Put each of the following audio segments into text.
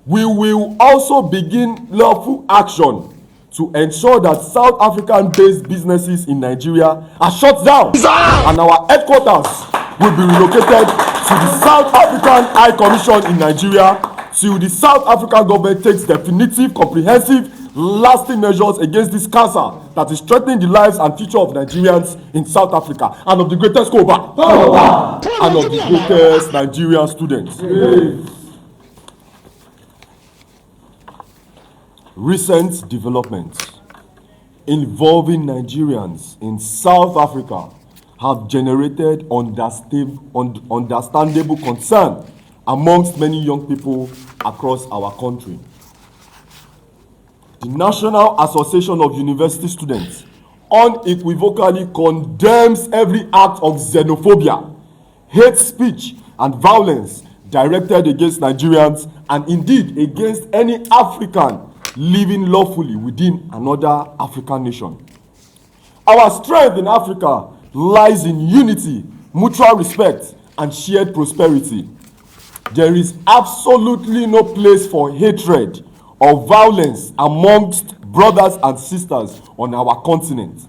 We will also begin lawful action to ensure that South African-based businesses in Nigeria are shut down and our headquarters will be relocated to the South African High Commission in Nigeria till the South African government takes definitive, comprehensive, lasting measures against this cancer that is threatening the lives and future of Nigerians in South Africa and of the greatest Koba and of the greatest Nigerian students. Recent developments involving Nigerians in South Africa have generated understandable concern amongst many young people across our country. The National Association of University Students unequivocally condemns every act of xenophobia, hate speech, and violence directed against Nigerians and indeed against any African living lawfully within another African nation. Our strength in Africa lies in unity, mutual respect, and shared prosperity. There is absolutely no place for hatred or violence amongst brothers and sisters on our continent.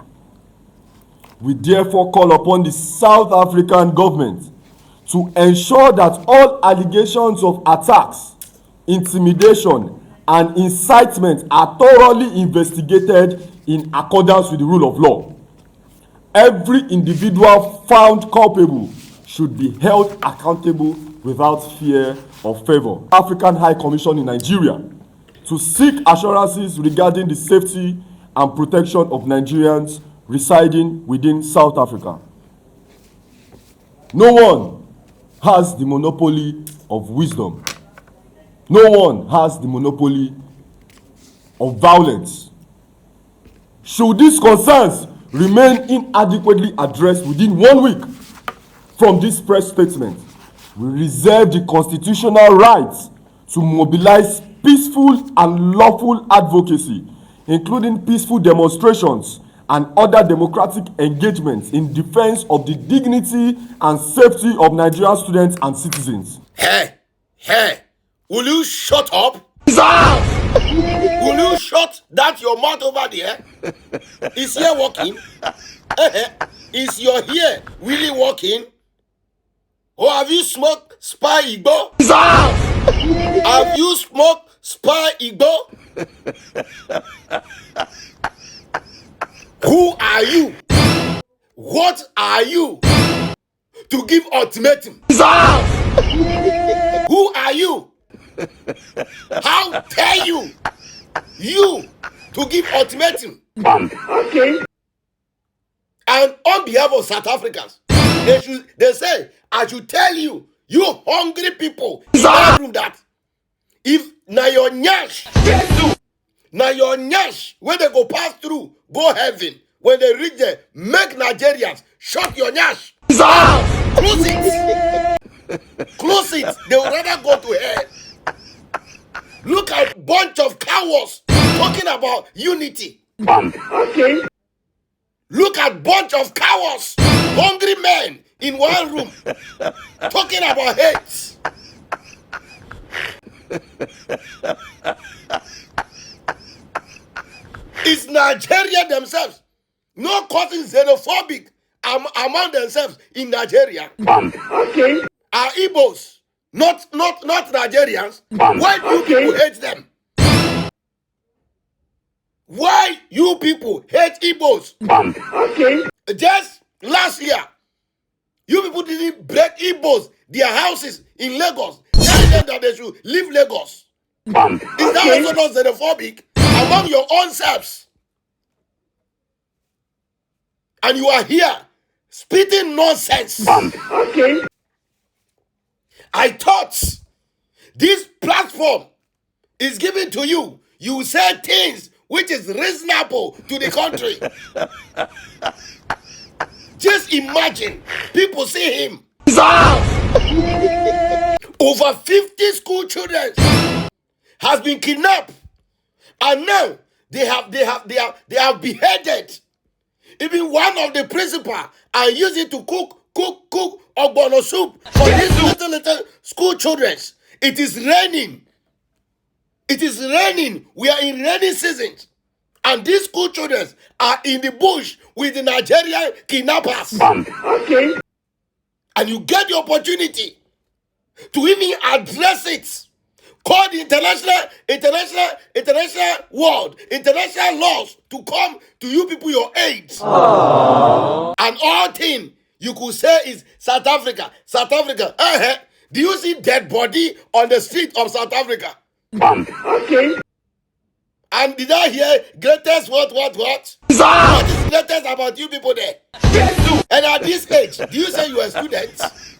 We therefore call upon the South African government to ensure that all allegations of attacks, intimidation, and incitement are thoroughly investigated in accordance with the rule of law. Every individual found culpable should be held accountable without fear or favor. African High Commission in Nigeria to seek assurances regarding the safety and protection of Nigerians residing within South Africa. No one has the monopoly of wisdom. No one has the monopoly of violence. Should these concerns remain inadequately addressed within 1 week from this press statement, we reserve the constitutional right to mobilize peaceful and lawful advocacy, including peaceful demonstrations and other democratic engagements in defense of the dignity and safety of Nigerian students and citizens. Hey, will you shut up? Will you shut that your mouth over there? Is here working? Is your ear really working? Or have you smoked spy igbo? Have you smoked spy igbo? Who are you? What are you to give ultimatum? Who are you? How dare you to give ultimatum? Okay. And on behalf of South Africans, they say, I should tell you, you hungry people in that room, that if na your nyash, when they go pass through, go heaven. When they reach there, make Nigerians shut your nyash. Close it. Close it. They would rather go to hell. Look at bunch of cowards talking about unity. Okay. Look at bunch of cowards, hungry men in one room talking about hate. It's Nigeria themselves, no causing xenophobic among themselves in Nigeria. Okay. Are Igbos, not Nigerians. Why do you people hate them? Why you people hate Igbos? Okay. Just last year, you people didn't break Igbos their houses in Lagos, telling them that they should leave Lagos. Is that also not xenophobic among your own selves? And you are here spitting nonsense. Okay. I thought this platform is given to you. You say things which is reasonable to the country. Just imagine, people see him. Over 50 school children has been kidnapped, and now they have beheaded even one of the principal and use it to cook ogbono soup for these little school children. It is raining. It is raining. We are in rainy season. And these school children are in the bush with the Nigerian kidnappers. Okay. And you get the opportunity to even address it. Call the international world, international laws to come to you people your aid. Aww. And all thing you could say is South Africa. South Africa. Do you see dead body on the street of South Africa? Okay. And did I hear greatest what? What is greatest about you people there? And at this age, do you say you are students?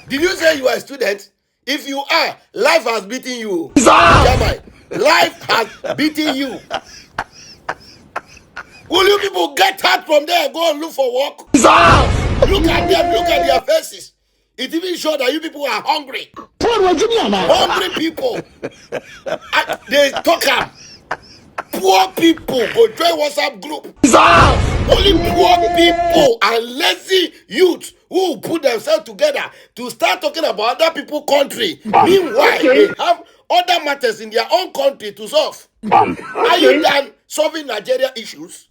Did you say you are a student? If you are, life has beaten you. Life has beaten you. Will you people get out from there and go and look for work? Look at them, look at their faces. It even shows that you people are hungry. Hungry people. They talk up. Poor people go join WhatsApp group. Only poor people and lazy youth who put themselves together to start talking about other people's country. Meanwhile, they have other matters in their own country to solve. Are you done solving Nigeria issues?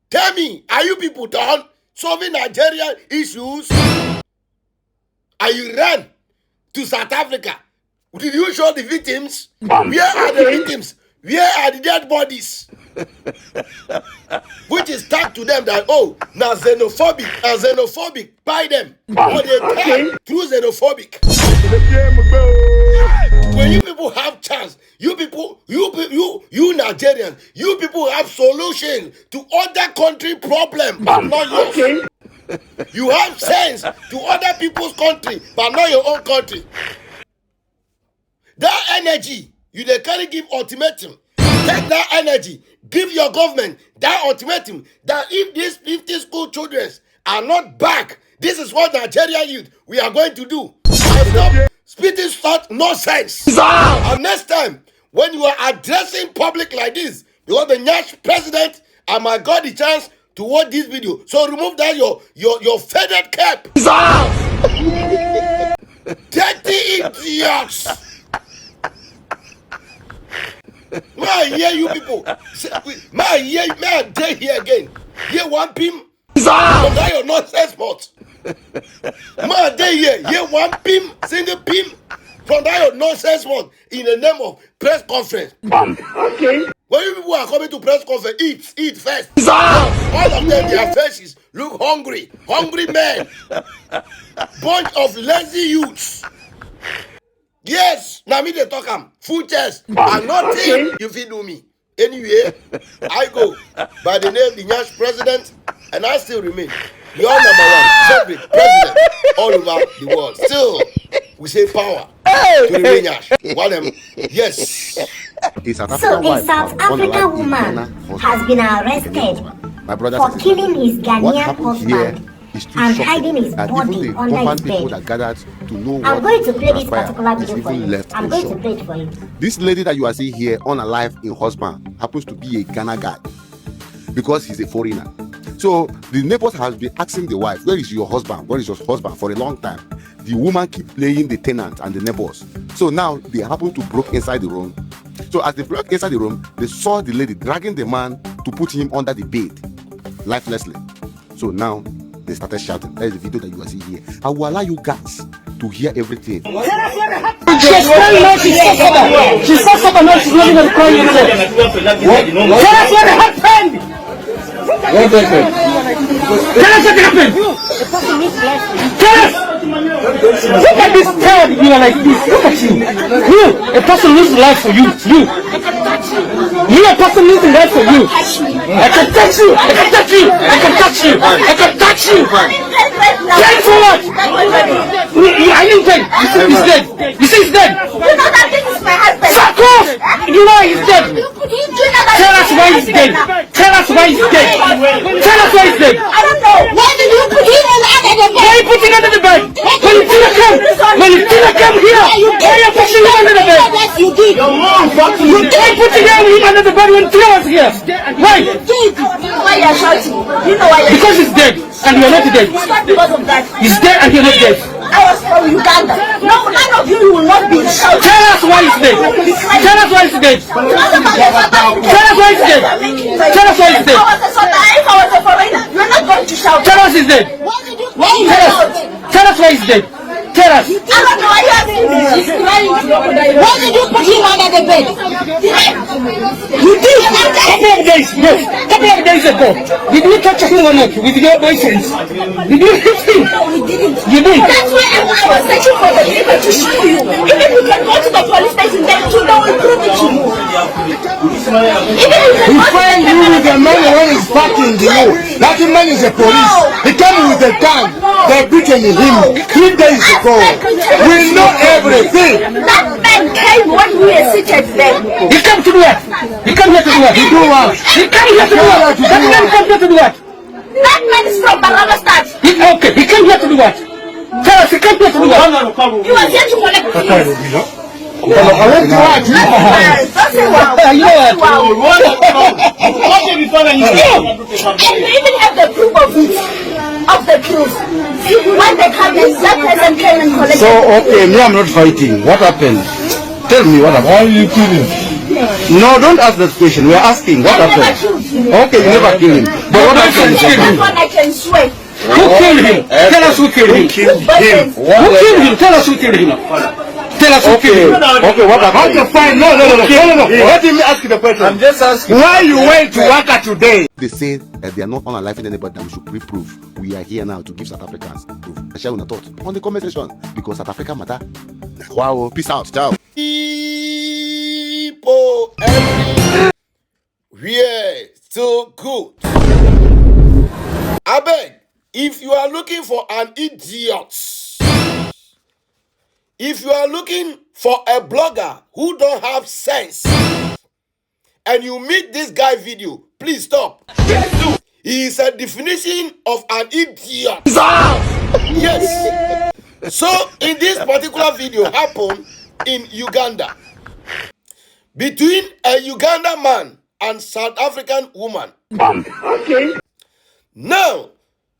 Tell me, are you people done solving Nigeria issues? Are you ran to South Africa? Did you show the victims? Where are the victims? Where are the dead bodies? Which is tagged to them that, oh, now xenophobic by them. Or they tag through xenophobic. When you people have chance, you Nigerians, you people have solution to other country problem, but not yours. You have sense to other people's country, but not your own country. That energy, they can't give ultimatum. Take that energy, give your government that ultimatum that if these 50 school children are not back, this is what Nigeria youth we are going to do. And stop spitting such nonsense. And next time, when you are addressing public like this, because the next president and my God the chance to watch this video, so remove that your feathered cap. Dirty idiots. May I hear you people? May I dare here again? Hear one pim from that your nonsense spot. May I dare hear one pim, single pim from that your nonsense spot in the name of press conference. Okay. When you people are coming to press conference, eat first. All of them, their faces look hungry men, bunch of lazy youths. Yes, now me they talk full chest and nothing you feel do me. Anyway, I go by the name the Nyash president and I still remain your number one favorite president all over the world. Still, we say power to the Nyash. Yes. So a South African woman has been arrested for killing his Ghanaian husband and hiding his body under his bed. I'm going to play this particular video for you. I'm going to play it for you. This lady that you are seeing here, unalive in husband, happens to be a Ghana guy because he's a foreigner. So the neighbors have been asking the wife, where is your husband? Where is your husband? For a long time. The woman keep playing the tenant and the neighbors. So now they happen to break inside the room. So as they broke inside the room, they saw the lady dragging the man to put him under the bed, lifelessly. So now they started shouting. That is the video that you are seeing here. I will allow you guys to hear everything. She's crying now, she's so stubborn. She's so stubborn now, she's not even crying herself. Tell us what happened! What happened? Tell us what happened! Tell us! Look at this child, you are like this. Look at you. You, a person loses life for you. You, a person losing life for you. I can touch you. I can touch you. I can touch you. I can touch you. Dead for what? I didn't dead. You say he's dead. You say he's dead. You know that this is my husband. Fuck off! You know he's dead. Tell us why he's dead. Tell us why he's dead. Tell us why he's dead. I don't know. Why did you put him under the bed? Why are you putting him under the bed? When you come here, why are you pushing him under the bed? Yes, you did. You can't put him under the bed when Tina was here. Why? You did. Why you are shouting? You know why you're Because he's dead and you're not dead. It's not because of that. He's dead and you're not dead. I was from Uganda. No, none of you will not be shouting. Tell us why it's dead. Tell us why it's dead. Tell us why it's dead. Tell us why it's dead. If I was a foreigner, you're not going to shout. Tell us it's dead. Tell us why it's dead. Tell us. I don't know why you're asking me. She's crying. Why did you put him under the bed? You did. Couple of days, yes. Couple of days ago, did you touch him or not with your boyfriends? Did you hit him? You did. That's why I was searching for the paper to show you. Even you can go to the police station there to know and prove it to you. Even you can He find you with a man when he's fucking you. That man is a police. He came with a gun. They're beating him 3 days ago. We know everything. That man came when we were seated there. He came to do what? He came here to do what? To do what? He came here to do what? That man came here to do what? That man is from Baramastad. Okay, he came here to do what? Tell us, he came here to do what? He was here to collect keys. I went to watch you. Don't say wow. You know what? And we even have the proof of it. Of the proof. When they come in, that person came and collected. So, okay, me, I'm not fighting. What happened? Tell me what happened. Why are you killing? No, don't ask that question. We're asking what happened. Okay, you never killed him. But what happened? That one I can swear. Who killed him? Tell us who killed him. Him. Who killed him? Tell us who killed him. Tell us who killed him. Okay, what happened? Okay, fine. No. Let me ask you the question. I'm just asking. Why you went to Waka today? They say they are not unaliving anybody, that we should pre-proof. We are here now to give South Africans proof. I share your thoughts on the comment section because South Africa matter. Wow, peace out. Ciao. People everywhere so good. I beg, if you are looking for an idiot, if you are looking for a blogger who don't have sense, and you meet this guy video, please stop. He is a definition of an idiot. Yes. So in this particular video happened in Uganda between a Uganda man and South African woman. Okay. Now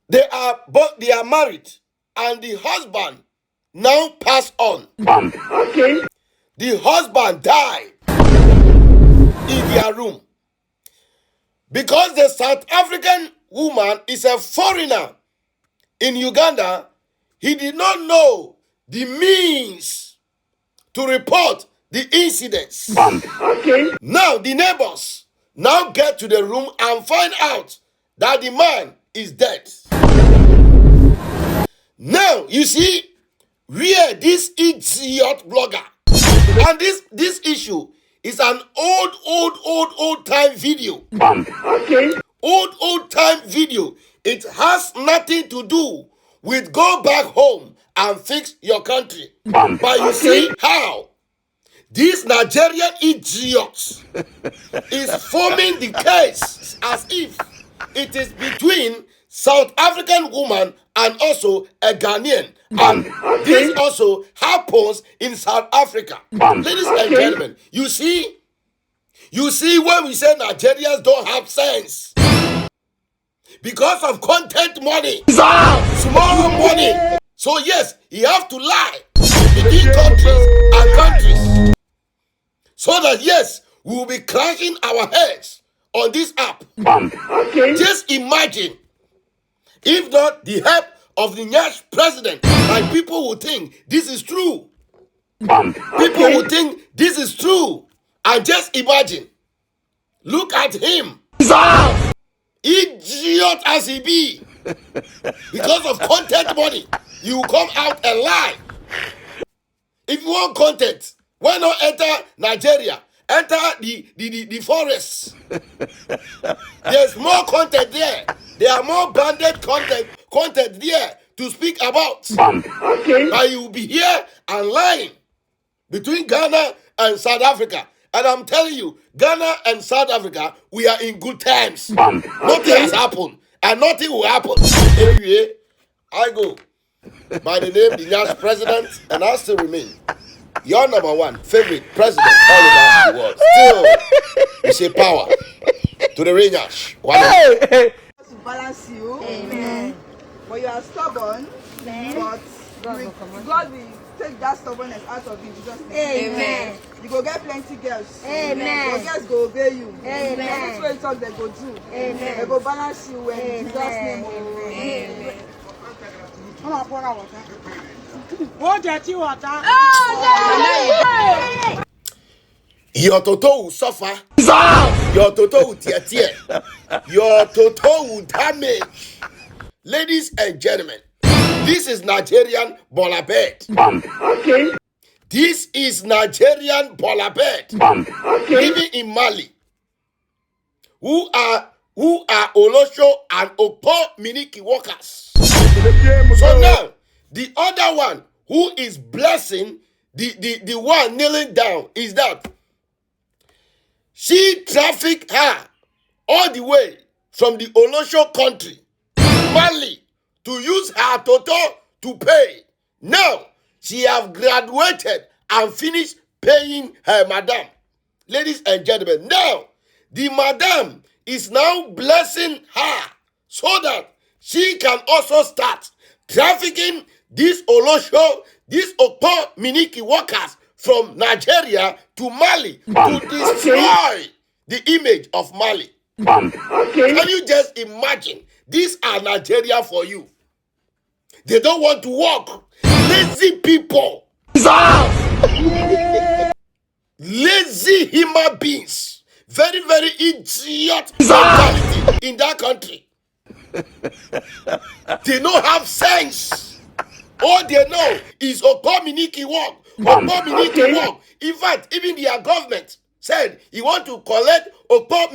they are married and the husband now passed on. Okay. The husband died in their room because the South African woman is a foreigner in Uganda. He did not know the means to report the incidents. Okay. Now the neighbors now get to the room and find out that the man is dead. Now you see where this idiot blogger, and this issue is an old time video. Okay. Old time video. It has nothing to do with go back home and fix your country. But you see how this Nigerian idiot is forming the case as if it is between South African woman and also a Ghanaian. And this also happens in South Africa. Ladies and gentlemen, you see when we say Nigerians don't have sense because of content money, small money. So yes, you have to lie between countries and countries so that yes, we will be clashing our heads on this app. Okay. Just imagine if not the help of the Nyash president, like people would think this is true. People would think this is true. And just imagine, look at him. Idiot as he be. Because of content money, you will come out and lie. If you want content, why not enter Nigeria? Enter the forests. There's more content there. There are more branded content there to speak about. Okay. But you will be here and lying between Ghana and South Africa. And I'm telling you, Ghana and South Africa, we are in good terms. Nothing has happened. And nothing will happen. Anyway, I go by the name the Nyash president, and I still remain your number one favorite president all over the world. Still, we say power to the Nyash. To balance you. Amen. But you are stubborn. Amen. But God will take that stubbornness out of you. Jesus' name. Amen. You go get plenty girls. Amen. Your girls go obey you. Amen. This way you talk, they go do. Amen. They go balance you in Amen. Jesus' name. Amen. Your toto will suffer. Your toto will tear. Your toto will damage. Ladies and gentlemen, this is Nigerian Bolabed. Okay. This is Nigerian Bolabed living in Mali, who are Olosho and Okpo Miniki workers. So now, the other one who is blessing the one kneeling down is that she trafficked her all the way from the Olosho country, Mali, to use her toto to pay. Now, she have graduated and finished paying her madam. Ladies and gentlemen, now, the madam is now blessing her so that she can also start trafficking this Olosho, these Okpo Miniki workers from Nigeria to Mali to destroy the image of Mali. Okay. Can you just imagine? These are Nigeria for you. They don't want to work. Lazy people. Lazy human beings. Very, very idiot mentality in that country. They don't have sense. All they know is Okpo Miniki work. Okpo Miniki work. In fact, even their government said he want to collect Okpo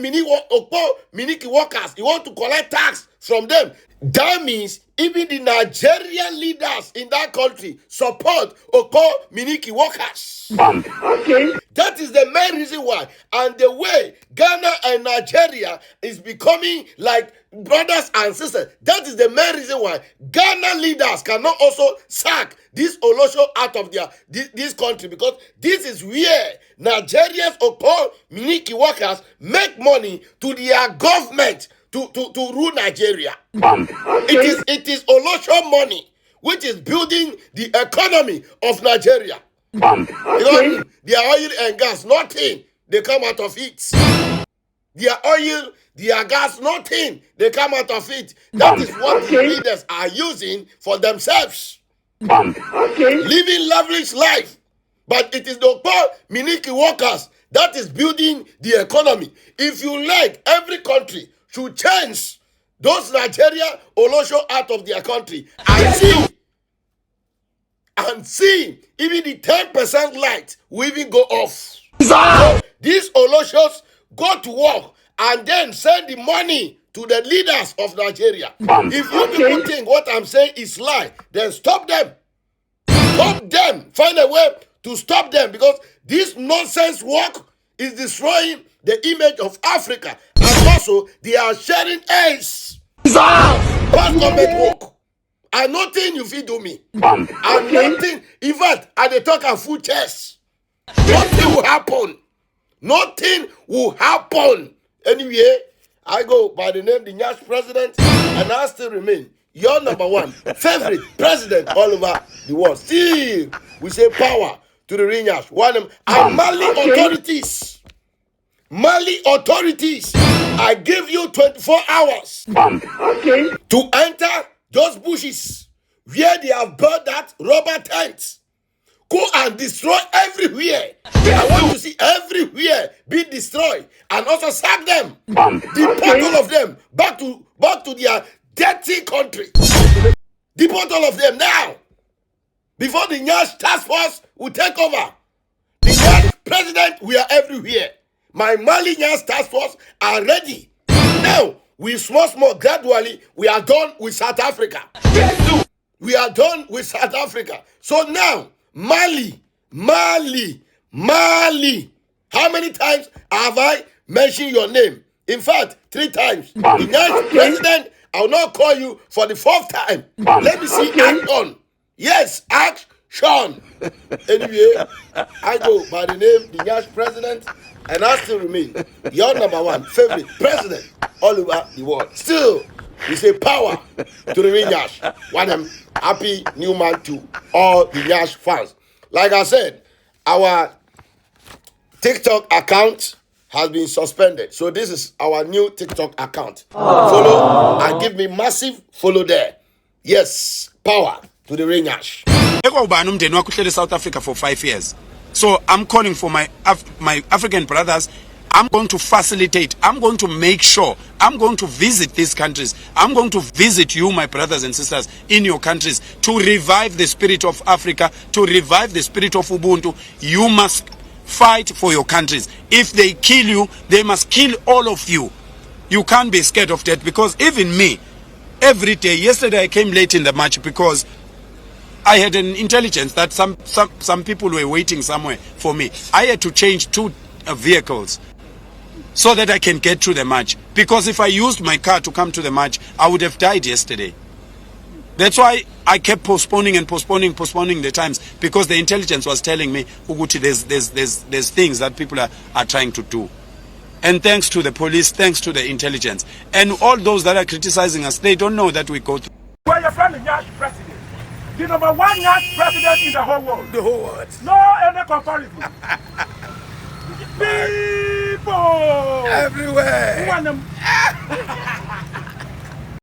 Miniki workers. He want to collect tax from them. That means even the Nigerian leaders in that country support Okpo Miniki workers. Okay. That is the main reason why. And the way Ghana and Nigeria is becoming like brothers and sisters, that is the main reason why Ghana leaders cannot also sack this Olosho out of this country, because this is where Nigerians Okpo Miniki workers make money to their government to rule Nigeria. It is Olosho money which is building the economy of Nigeria. Because their oil and gas, nothing they come out of it. Their oil, their gas, nothing they come out of it. That is what the leaders are using for themselves. Living lavish life. But it is the Okpo Miniki workers that is building the economy. If you like, every country should change those Nigeria Olosho out of their country and see even the 10% light will even go off. So these Oloshos go to work and then send the money to the leaders of Nigeria. If you people think what I'm saying is lie, then stop them. Stop them. Find a way to stop them, because this nonsense work is destroying the image of Africa. And also, they are sharing aids. Pass government work. And nothing you fit do me. And nothing, in fact, I dey talk a full chest. Nothing will happen. Nothing will happen. Anyway, I go by the name the Nyash president, and I still remain your number one favorite president all over the world. Still, we say power to the Nyash. And Mali authorities. Mali authorities, I give you 24 hours to enter those bushes where they have built that rubber tent. Go and destroy everywhere. I want to see everywhere be destroyed, and also sack them. Deport all of them back to their dirty country. Deport all of them now, before the Nyash task force will take over. The Nyash president, we are everywhere. My Mali Nyash task force are ready. Now, we small, gradually, we are done with South Africa. We are done with South Africa. So now, Mali. How many times have I mentioned your name? In fact, 3 times. The Nyash president, I will not call you for the 4th time. Let me see action. Yes, action. Anyway, I go by the name, the Nyash president, and I still remain your number one favorite president all over the world. Still, We say power to the real Nyash. One happy new month to all the Nyash fans. Like I said, our TikTok account has been suspended. So this is our new TikTok account. Follow and give me massive follow there. Yes, power to the real Nyash. South Africa for 5 years. So I'm calling for my African brothers. I'm going to facilitate. I'm going to make sure. I'm going to visit these countries. I'm going to visit you, my brothers and sisters, in your countries to revive the spirit of Africa, to revive the spirit of Ubuntu. You must fight for your countries. If they kill you, they must kill all of you. You can't be scared of that, because even me, every day, yesterday I came late in the match because I had an intelligence that some people were waiting somewhere for me. I had to change 2 vehicles so that I can get to the match. Because if I used my car to come to the match, I would have died yesterday. That's why I kept postponing the times, because the intelligence was telling me, Uguti, there's things that people are trying to do. And thanks to the police, thanks to the intelligence. And all those that are criticizing us, they don't know that we go through. We're your friend, Nyash president. The number 1 Nyash president in the whole world. The whole world. No any comparison. People everywhere. Who want them?